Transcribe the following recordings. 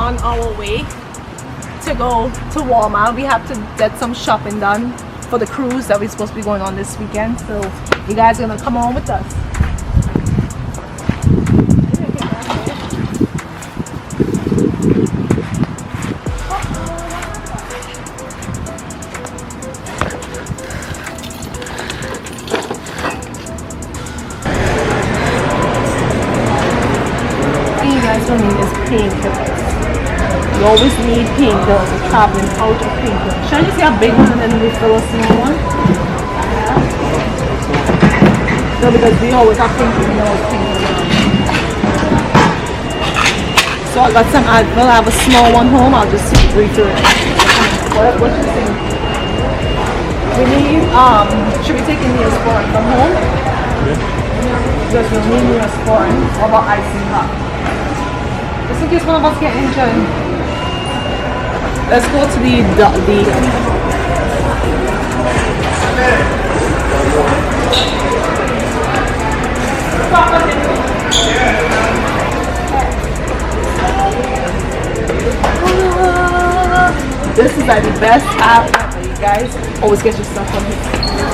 on our way to go to Walmart. We have to get some shopping done for the cruise that we're supposed to be going on this weekend. So you guys are gonna come on with us. Don't need is painkillers. You always need painkillers if traveling out of painkillers. Should I just get a big one and then refill a small one? No, because we always have painkillers. So I got some Advil. I have a small one home. I'll just refill it. What you think? We need, should we take a Neosporin from home? Yeah. Because we'll need Neosporin. What about icing hot? Just in case one of us get injured. Let's go to the this is like the best app ever, you guys. Always get your stuff from here.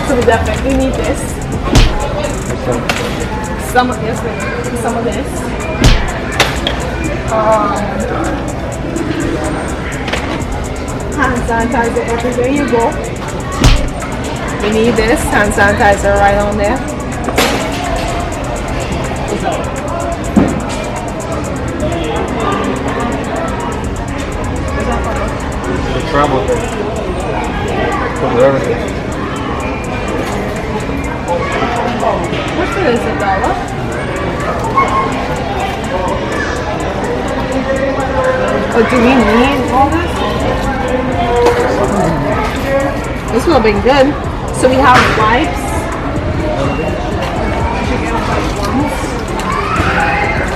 So we definitely need this. Some of this. Hand sanitizer everywhere you go. We need this hand sanitizer right on there. The travel thing. Covers everything. What's this, $1? Oh, do we need all this? This will be good. So we have wipes.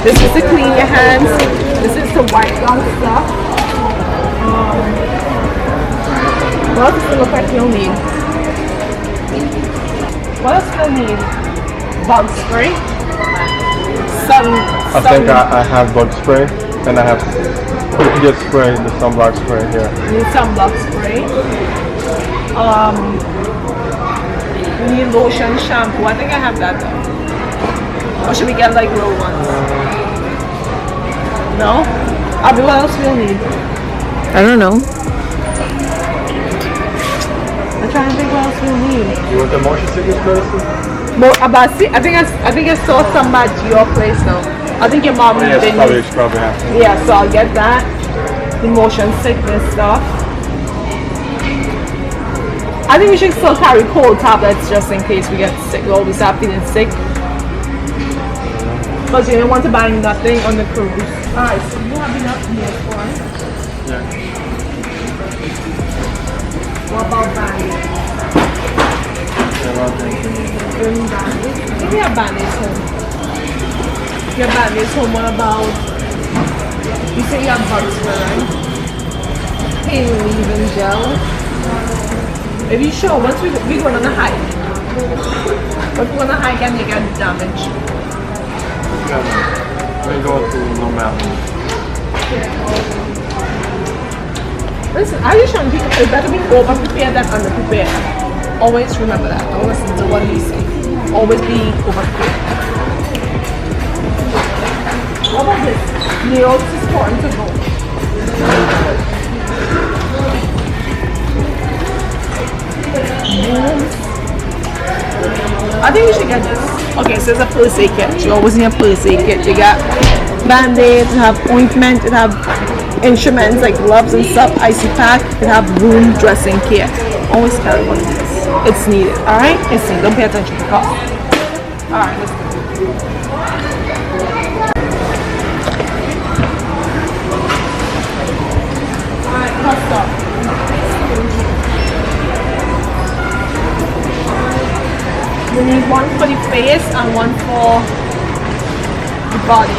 This is to clean your hands. This is to wipe down stuff. What else does it look like you'll need? What else do you need? Bug spray. I think I have bug spray. And I have just spray, the sunblock spray here. You need sunblock spray. We need lotion, shampoo. I think I have that though. Or should we get like little ones? No? Abby, what else we'll need? I don't know. I'm trying to think what else we'll need. You want the motion sickness medicine? Well, I think I saw some at your place now. I think your mom didn't. Probably have to. Yeah, so I'll get that. The motion sickness stuff. I think we should still carry cold tablets just in case we get sick. We always start feeling sick. Because you don't want to buy nothing on the cruise. Alright, so you have enough Neosporin? Yeah. What about band-aids? Give me a band-aid home. Your band-aids home. What about, you say you have bug spray, right? Pain relieving gel. Are you sure? Once we're going on a hike. But we're on a hike and you get damaged. Yeah, we go to no mountain. Listen, I just want people to better be over prepared than under prepared. Always remember that. Don't listen to what we say. Always be over prepared. What about this? Neos is important to go. I think we should get this. Okay, so it's a first aid kit. You always need a first aid kit. You got band-aids, you have ointment, you have instruments like gloves and stuff, icy pack, you have wound dressing kit. Always carry one of these. It's needed, alright? It's needed. Don't pay attention to cost. Alright, let's go. Alright, first up. We need one for the face and one for the body.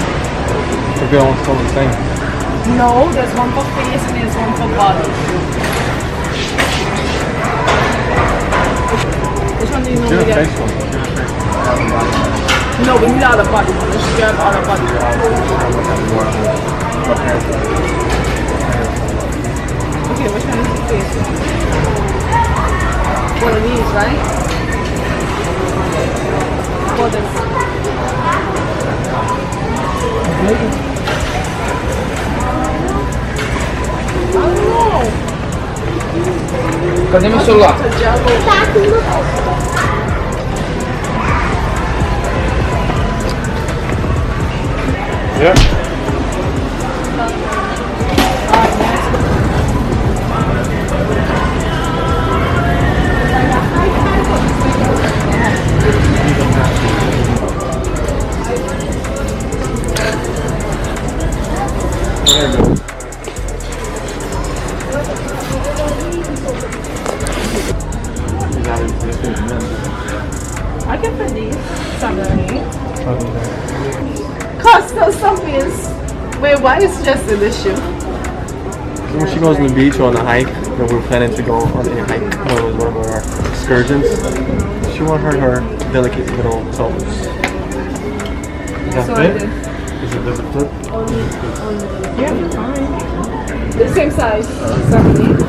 If they all still the same. No, there's one for face and there's one for body. Which one do you know we get? No, we need all the body one. Let's get all the body one. facing? One of these, right? What is? I don't know. Cadê meu celular? Yeah. I can put these. Something. Costco somethings. Wait, why is just in this shoe? When she goes on the beach or on the hike, then we're planning to go on a hike, one of our excursions. She won't hurt her delicate little toes. Does that So fit? I did. Does it fit? Yeah, fine. The same size. 70.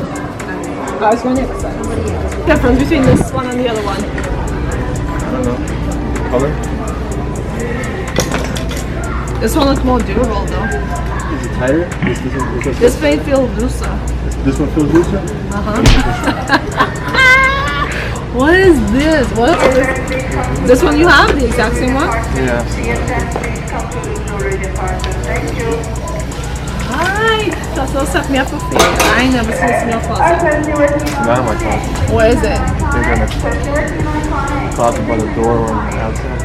I was going the other size. Difference between this one and the other one. I don't know. Color? This one looks more durable though. Is it tighter? This may feel looser. This one feels looser? What is this? What is this one you have? The exact same one? Yeah. Hi! That's what set me up for free. I ain't never seen this in your closet. Not in my closet. What is it? They're gonna closet by the door or on the outside.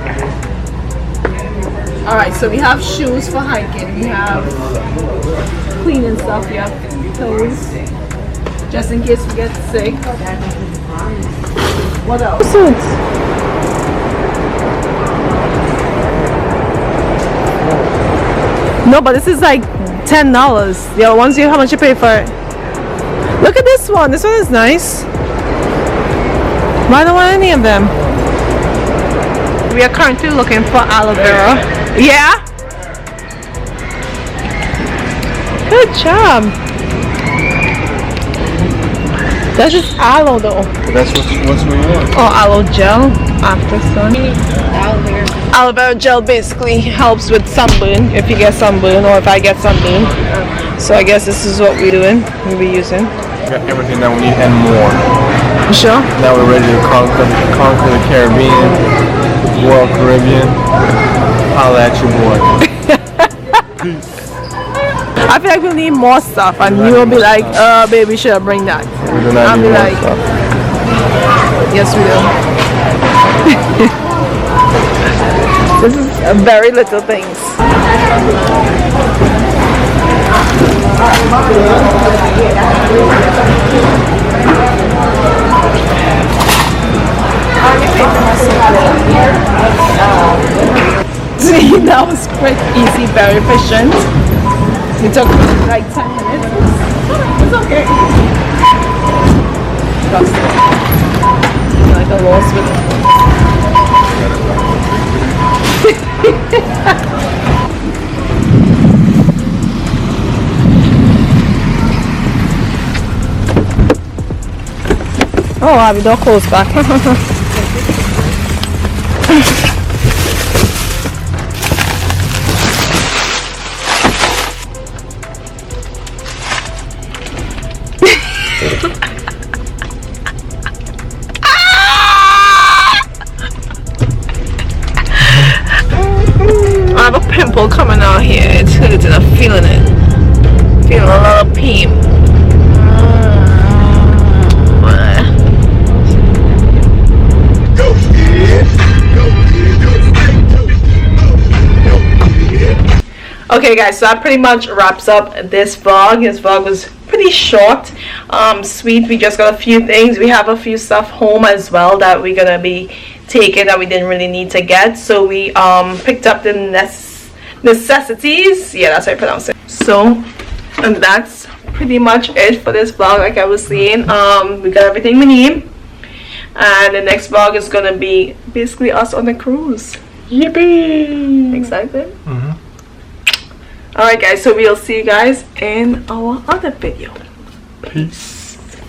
Alright, so we have shoes for hiking. We have cleaning stuff. We have clothes. Just in case we get sick. What else? Suits. No, but this is like $10. The other ones, how much you pay for it? Look at this one. This one is nice. Why don't want any of them? We are currently looking for aloe vera. Yeah? Good job. That's just aloe though. That's what's we want. Oh, aloe gel after sun. Aloe vera gel basically helps with sunburn if you get sunburn or if I get sunburn. So I guess this is what we're doing. We'll be using. We got everything that we need and more. You sure? Now we're ready to conquer the Caribbean, the Royal Caribbean. Holla at your boy. I feel like we'll need more stuff and you'll be like, baby, should I bring that? We do not I'll need be more like, stuff. yes we do. This is very little things. See, that was quick, easy, very efficient. It took like 10 minutes. It's okay. Trust me. Like a lost with it. Oh, I have the door closed back. I have a pimple coming out here. It's hurting. I'm feeling it. Feeling a lot of pain. Okay guys, so that pretty much wraps up this vlog. This vlog was pretty short, sweet. We just got a few things. We have a few stuff home as well that we're gonna be taking that we didn't really need to get. So we picked up the necessities. Yeah, that's how I pronounce it. So, and that's pretty much it for this vlog. Like I was saying, we got everything we need. And the next vlog is gonna be basically us on the cruise. Yippee! Excited? Mm-hmm. Alright guys, so we'll see you guys in our other video. Peace.